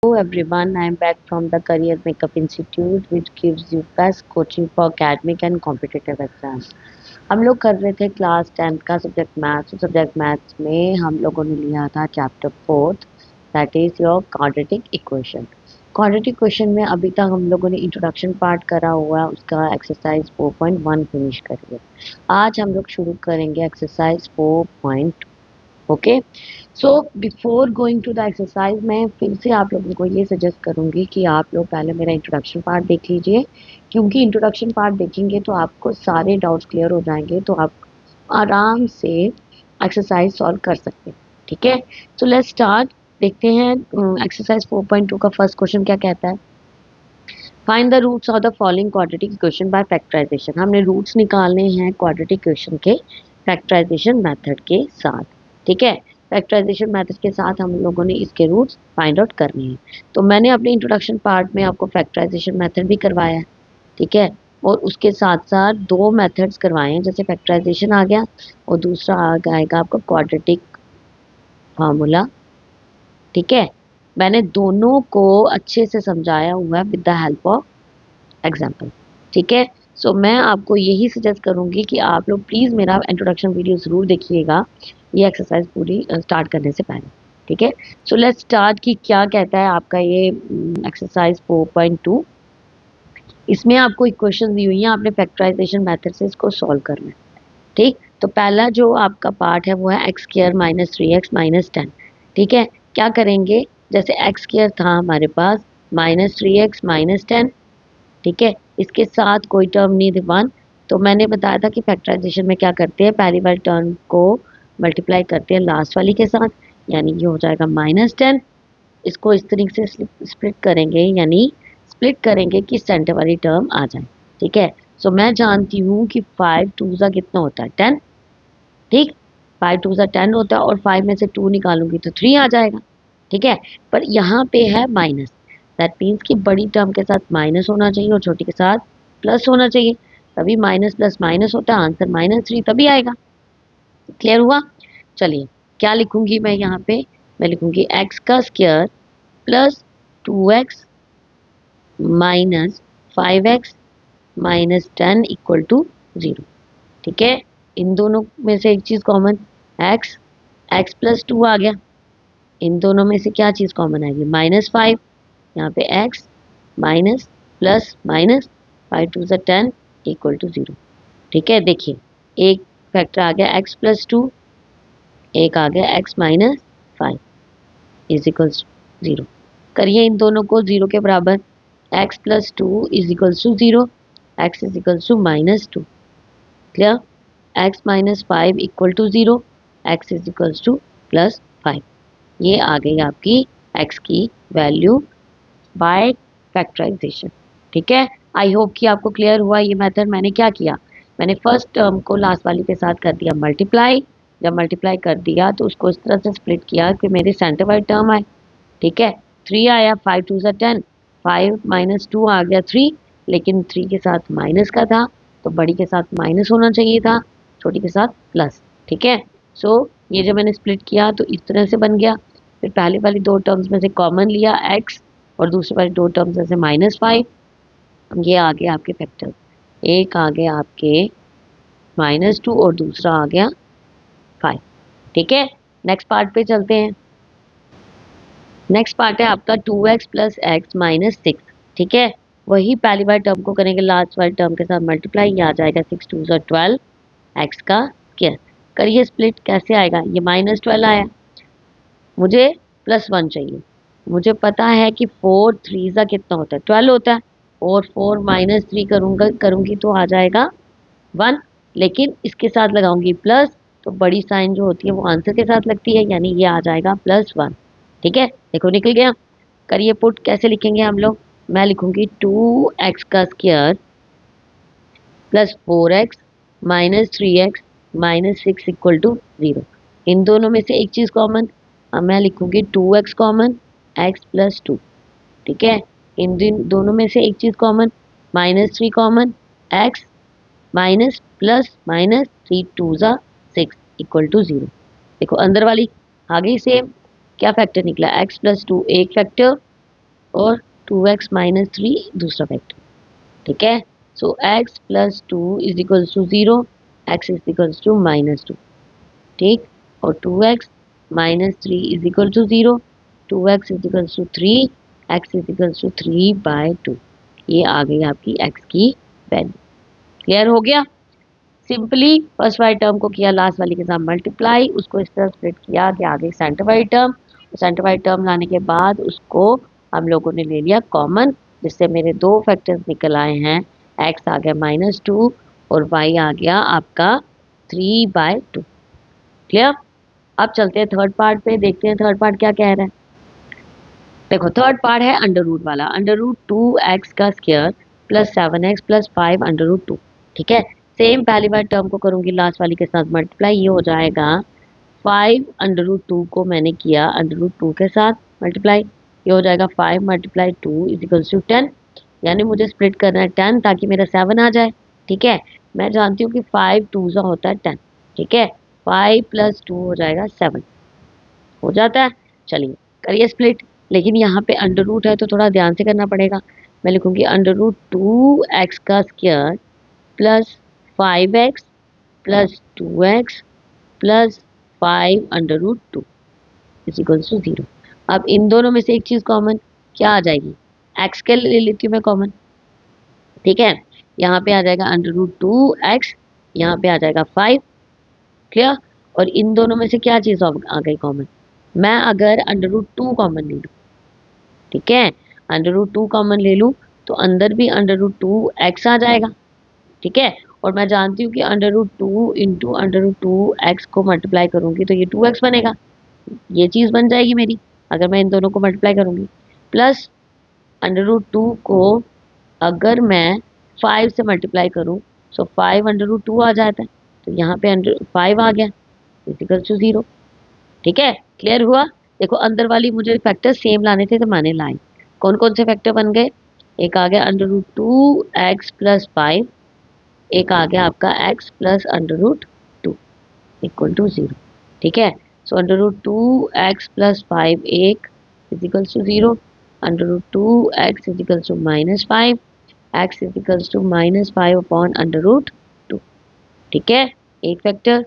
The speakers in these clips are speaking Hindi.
Hello everyone, I am back from the Career Makeup Institute which gives you best coaching for academic and competitive exams. हम लोग कर रहे थे क्लास 10th का सब्जेक्ट मैथ्स। तो सब्जेक्ट मैथ्स में हम लोगों ने लिया था chapter 4th, that is your quadratic equation. Quadratic equation में अभी तक हम लोगों ने इंट्रोडक्शन पार्ट करा हुआ है, उसका एक्सरसाइज 4.1 फिनिश करिए। आज हम लोग शुरू करेंगे exercise 4.2। Okay, so before going to the exercise मैं फिर से आप लोगों को ये सजेस्ट करूँगी कि आप लोग पहले मेरा इंट्रोडक्शन पार्ट देख लीजिए, क्योंकि इंट्रोडक्शन पार्ट देखेंगे तो आपको सारे डाउट्स क्लियर हो जाएंगे, तो आप आराम से एक्सरसाइज सॉल्व कर सकते हैं। ठीक है, सो लेट्स स्टार्ट। देखते हैं एक्सरसाइज 4.2 का फर्स्ट क्वेश्चन क्या कहता है। Find the roots of the following quadratic equation by factorization. हमने रूट्स निकालने हैं क्वाड्रेटिक इक्वेशन के फैक्टराइजेशन मेथड के साथ। ठीक है, फैक्टराइजेशन मेथड के साथ हम लोगों ने इसके रूट्स फाइंड आउट करने हैं। तो मैंने अपने इंट्रोडक्शन पार्ट में आपको फैक्टराइजेशन मेथड भी करवाया है। ठीक है, और उसके साथ साथ दो मेथड्स करवाए हैं, जैसे फैक्टराइजेशन आ गया और दूसरा आ जाएगा आपका क्वाड्रेटिक फार्मूला। ठीक है, मैंने दोनों को अच्छे से समझाया हुआ है with the help of example. ठीक है, सो मैं आपको यही सजेस्ट करूंगी कि आप लोग प्लीज़ मेरा इंट्रोडक्शन वीडियो ज़रूर देखिएगा ये एक्सरसाइज पूरी स्टार्ट करने से पहले। ठीक है, सो लेट्स स्टार्ट कि क्या कहता है आपका ये एक्सरसाइज 4.2। इसमें आपको इक्वेशन दी हुई है, आपने फैक्टराइजेशन मेथड से इसको सॉल्व करना है। ठीक, तो पहला जो आपका पार्ट है वो है x square minus 3x minus 10। ठीक है, क्या करेंगे, जैसे एक्स स्क्वायर था हमारे पास माइनस 3x माइनस 10। ठीक है, इसके साथ कोई टर्म नहीं थी 1। तो मैंने बताया था कि फैक्टराइजेशन में क्या करते हैं, पहली वाली टर्म को मल्टीप्लाई करते हैं लास्ट वाली के साथ, यानी ये हो जाएगा माइनस 10। इसको इस तरीके से स्प्लिट करेंगे, यानी स्प्लिट करेंगे कि सेंटर वाली टर्म आ जाए। ठीक है, सो मैं जानती हूँ कि 5 टू ज़ा कितना होता है 10। ठीक, 5 टू ज़ा 10 होता है और 5 में से 2 निकालूंगी तो 3 आ जाएगा। ठीक है, पर यहाँ पे है माइनस, दैट मीन्स कि बड़ी टर्म के साथ माइनस होना चाहिए और छोटी के साथ प्लस होना चाहिए, तभी माइनस प्लस माइनस होता है, आंसर -3 तभी आएगा। क्लियर हुआ। चलिए, क्या लिखूंगी मैं यहाँ पे, मैं लिखूंगी एक्स का square plus 2x minus 5x minus 10 equal to 0। ठीक है, इन दोनों में से एक चीज़ कॉमन, x, x प्लस 2 आ गया। इन दोनों में से क्या चीज़ कॉमन आएगी, -5। यहाँ पे x minus plus minus 5 to ज़ा 10 इक्वल टू 0। ठीक है, देखिए एक फैक्टर आ गया x प्लस 2, एक आ गया x माइनस 5 इज इक्वल्स 0। करिए इन दोनों को 0 के बराबर, x plus 2 is equals to 0, x is equals to -2। Clear, x minus 5 equal to 0, x is equals to plus 5। ये आ गई आपकी x की वैल्यू बाय फैक्टराइजेशन। ठीक है, आई होप कि आपको क्लियर हुआ ये मेथड। मैंने क्या किया, मैंने फर्स्ट टर्म को लास्ट वाली के साथ कर दिया मल्टीप्लाई। जब मल्टीप्लाई कर दिया तो उसको इस तरह से स्प्लिट किया कि मेरे सेंटर वाली टर्म आए। ठीक है, 3 आया, 5 टू ज़ा 10, 5 माइनस 2 आ गया 3, लेकिन 3 के साथ माइनस का था, तो बड़ी के साथ माइनस होना चाहिए था, छोटी के साथ प्लस। ठीक है, सो ये जब मैंने स्प्लिट किया तो इस तरह से बन गया। फिर पहले वाली दो टर्म्स में से कॉमन लिया x, और दूसरे वाली दो टर्म्स में से -5। ये आ गया आपके फैक्टर, एक आ गया आपके -2 और दूसरा आ गया 5। ठीक है, नेक्स्ट पार्ट पे चलते हैं। नेक्स्ट पार्ट है आपका 2x प्लस एक्स माइनस 6। ठीक है, वही पहली बार टर्म को करेंगे लास्ट वाली टर्म के साथ मल्टीप्लाई, ये आ जाएगा 6 टू ज़ा 12 एक्स का स्क्वायर। करिए स्प्लिट, कैसे आएगा, ये -12 आया, मुझे +1 चाहिए। मुझे पता है कि 4 3 ज़ा कितना होता है 12 होता है, और 4 -3 करूँगी तो आ जाएगा 1, लेकिन इसके साथ लगाऊंगी प्लस, तो बड़ी साइन जो होती है वो आंसर के साथ लगती है, यानी ये आ जाएगा +1। ठीक है, देखो निकल गया। करिए पुट, कैसे लिखेंगे हम लोग, मैं लिखूंगी 2x का square plus 4x minus 3x minus 6 equal to 0। इन दोनों में से एक चीज़ कॉमन, अब मैं लिखूंगी 2x कॉमन, x प्लस 2। ठीक है, इन दोनों में से एक चीज़ common, -3 common, x minus plus minus 3 टू ज़ा 6 इक्वल टू 0। देखो अंदर वाली आ गई सेम, क्या फैक्टर निकला, x प्लस 2 एक फैक्टर और 2x माइनस 3 दूसरा वेक्टर, ठीक है। So x plus 2 is equals to 0, x is equals to minus 2, ठीक। और 2x minus 3 is equal to 0, 2x is equals to 3, x is equals to 3/2। ये आ गई आपकी x की वैल्यू। क्लियर हो गया। सिंपली फर्स्ट वाली टर्म को किया लास्ट वाली के साथ मल्टीप्लाई, उसको इस तरह स्प्लिट किया कि आगे सेंटर वाली टर्म, सेंटर वाली टर्म लाने के बाद उसको हम लोगों ने ले लिया कॉमन, जिससे मेरे दो फैक्टर्स निकल आए हैं। x आ गया -2 और y आ गया आपका 3/2। क्लियर। अब चलते हैं थर्ड पार्ट पे, देखते हैं थर्ड पार्ट क्या कह रहा है। देखो थर्ड पार्ट है अंडर रूट वाला, अंडर रूट 2x का square plus 7x plus 5 under root 2, ठीक है। सेम पहली बार टर्म को करूंगी लास्ट वाली के साथ मल्टीप्लाई, ये हो जाएगा 5 अंडर रूट 2 को मैंने किया अंडर रूट 2 के साथ मल्टीप्लाई, ये हो जाएगा 5 मल्टीप्लाई 2 इज इक्वल्स टू 10, यानी मुझे स्प्लिट करना है 10 ताकि मेरा 7 आ जाए, ठीक है। मैं जानती हूँ कि 5 2 सा होता है 10, ठीक है। 5 प्लस 2 हो जाएगा 7, हो जाता है। चलिए करिए स्प्लिट, लेकिन यहाँ पे अंडर रूट है तो थोड़ा ध्यान से करना पड़ेगा। मैं लिखूंगी अंडर रूट 2x का square plus 5x plus 2x plus 5 under root 2 is equals to 0। अब इन दोनों में से एक चीज कॉमन क्या आ जाएगी, x के ले लेती हूँ मैं कॉमन, ठीक है। यहाँ पे आ जाएगा अंडर रूट 2x, यहाँ पे आ जाएगा 5। क्लियर। और इन दोनों में से क्या चीज आ गई कॉमन, मैं अगर अंडर रूट 2 कॉमन ले लूँ, ठीक है, अंडर रूट 2 कॉमन ले लूँ तो अंदर भी अंडर रूट 2x आ जाएगा, ठीक है। और मैं जानती हूँ कि under root 2 into under root 2x को मल्टीप्लाई करूंगी तो ये 2x बनेगा, ये चीज बन जाएगी मेरी अगर मैं इन दोनों को मल्टीप्लाई करूंगी। प्लस अंडर रूट 2 को अगर मैं 5 से मल्टीप्लाई करूं तो 5 अंडर रूट 2 आ जाता है, तो यहाँ पे अंडर 5 आ गया इक्वल टू 0, ठीक है। क्लियर हुआ। देखो अंदर वाली मुझे फैक्टर सेम लाने थे तो मैंने लाए। कौन कौन से फैक्टर बन गए, एक आ गया अंडर रूट 2x प्लस 5, एक आ गया आपका x plus under root 2 equal to 0, ठीक है। So under root 2x plus 5 एक is equal to 0, under root 2x is equal to -5, x is equal to -5 upon under root 2, ठीक है। एक फैक्टर।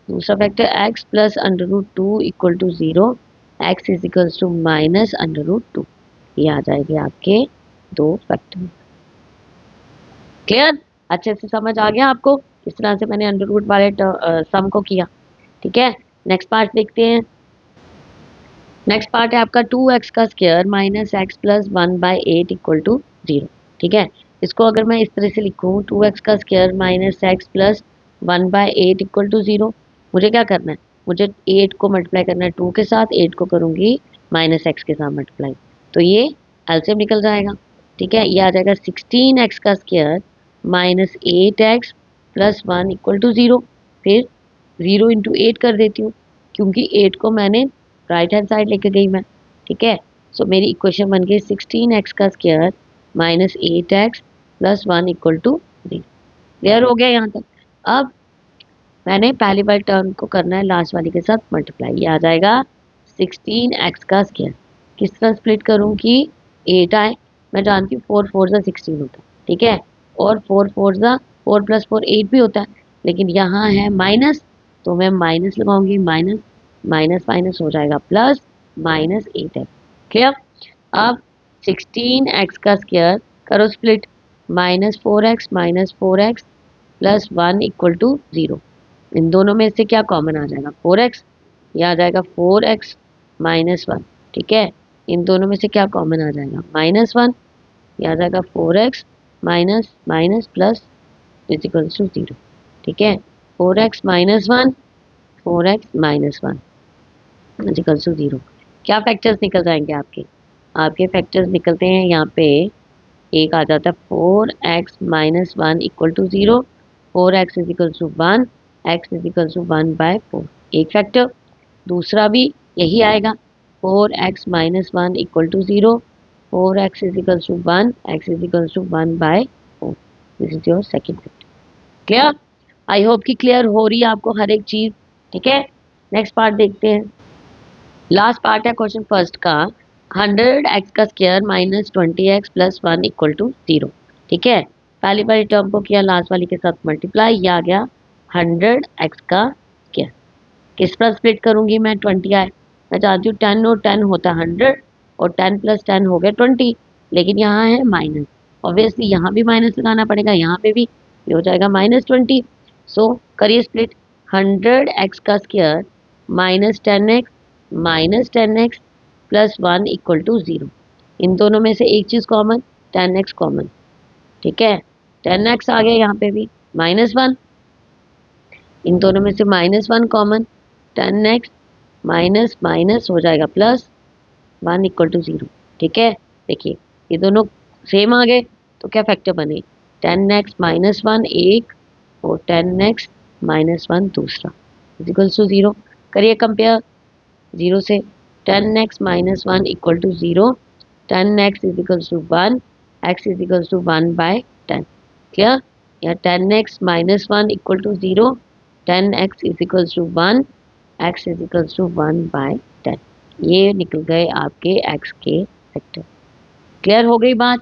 दूसरा factor x plus under root 2 equal to 0, x is equal to minus under root 2, ये आ जाएंगे आपके दो फैक्टर। क्लियर। अच्छे से समझ आ गया आपको किस तरह से मैंने अंडर रूट वाले सम को किया, ठीक है। नेक्स्ट पार्ट देखते हैं। नेक्स्ट पार्ट है आपका 2x का square minus x plus 1/8 equal to 0, ठीक है। इसको अगर मैं इस तरह से लिखूँ 2x का square minus x plus 1/8 equal to 0, मुझे क्या करना है, मुझे 8 को मल्टीप्लाई करना है 2 के साथ, 8 को करूँगी माइनस एक्स के साथ मल्टीप्लाई, तो ये एलसीएम निकल जाएगा, ठीक है। ये आ जाएगा 16x का square minus 8x plus 1 equal to 0, फिर 0 इंटू 8 कर देती हूँ क्योंकि 8 को मैंने राइट हैंड साइड लेके गई मैं, ठीक है। सो मेरी इक्वेशन बन गई 16x का square minus 8x plus 1 equal to 0। Clear हो गया यहाँ तक। अब मैंने पहली वाली टर्म को करना है लास्ट वाली के साथ मल्टीप्लाई, ये आ जाएगा 16x का स्क्वायर। किस तरह स्प्लिट करूँ कि 8 आए, मैं जानती हूँ 4 4 ज़ा 16 होता है, ठीक है। और 4 4 ज़ा 4 प्लस 4 8 भी होता है, लेकिन यहाँ है माइनस तो मैं माइनस लगाऊंगी, माइनस माइनस माइनस हो जाएगा प्लस, -8 है। क्लियर। अब 16x का स्क्वायर करो split, -4x plus 1 equal to 0, इन दोनों में से क्या कॉमन आ जाएगा 4x, ये आ जाएगा 4x माइनस 1, ठीक है। इन दोनों में से क्या कॉमन आ जाएगा -1, ये आ जाएगा 4x minus minus plus is equal to 0, ठीक है। 4x minus 1, 4x minus 1 is equal to 0। क्या फैक्टर्स निकल जाएंगे आपके, आपके फैक्टर्स निकलते हैं यहाँ पे, एक आ जाता है 4x minus 1 equal to 0, 4x is equal to 1, x is equal to 1/4, एक फैक्टर। दूसरा भी यही आएगा 4x minus 1 equal to 0, 4x is equal to 1, x is equal to 1/4, this is your second factor. Clear. I hope कि क्लियर हो रही है आपको हर एक चीज, ठीक है। नेक्स्ट पार्ट देखते हैं। लास्ट पार्ट है क्वेश्चन फर्स्ट का, 100x का square minus 20x plus 1 equal to 0। ठीक है, पहली वाली टर्म को किया लास्ट वाली के साथ मल्टीप्लाई, ये आ गया 100x का स्क्वायर। किस पर स्प्लिट करूंगी मैं? 20 आए, मैं चाहती हूँ 10 और 10 होता है 100 और 10 प्लस 10 हो गया 20, लेकिन यहाँ है माइनस, ऑब्वियसली यहाँ भी माइनस लगाना पड़ेगा, यहाँ पे भी, ये हो जाएगा -20। सो करिए स्प्लिट, 100x का square -10x plus 1 equal to 0। इन दोनों में से एक चीज़ कॉमन, 10x कॉमन। ठीक है, 10x आ गया, यहाँ पे भी -1, इन दोनों में से -1 कॉमन, 10x माइनस माइनस हो जाएगा प्लस 1 इक्वल टू 0। ठीक है, देखिए ये दोनों सेम आ गए तो क्या फैक्टर बने, 10x माइनस 1 एक और 10x माइनस 1 दूसरा, इक्वल्स टू 0। करिए कंपेयर 0 से, 10x minus 1 equal to 0, 10x is equals to 1, x is equals to 1 by 10। Clear? या 10x minus 1 equal to 0, 10x is equals to 1, x is equals to 1 by 10। ये निकल गए आपके x के फैक्टर। क्लियर हो गई बात?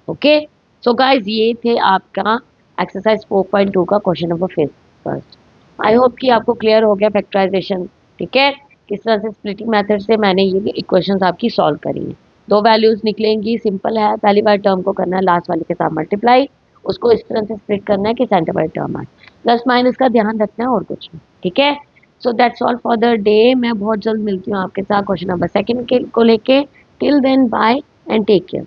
ओके, सो गाइज ये थे आपका एक्सरसाइज 4.2 का क्वेश्चन नंबर फर्स्ट। आई होप कि आपको क्लियर हो गया फैक्टराइजेशन। ठीक है, किस तरह से स्प्लिटिंग मेथड से मैंने ये इक्वेशंस आपकी सॉल्व करी हैं। दो वैल्यूज निकलेंगी, सिंपल है, पहली बार टर्म को करना है लास्ट वाले के साथ मल्टीप्लाई, उसको इस तरह से स्प्लिट करना है कि सेंटर वाली टर्म आए, प्लस माइनस का ध्यान रखना है और कुछ नहीं। ठीक है, so that's all for the day. मैं बहुत जल्द मिलती हूँ आपके साथ क्वेश्चन नंबर सेकंड के को लेके। Till then bye and take care.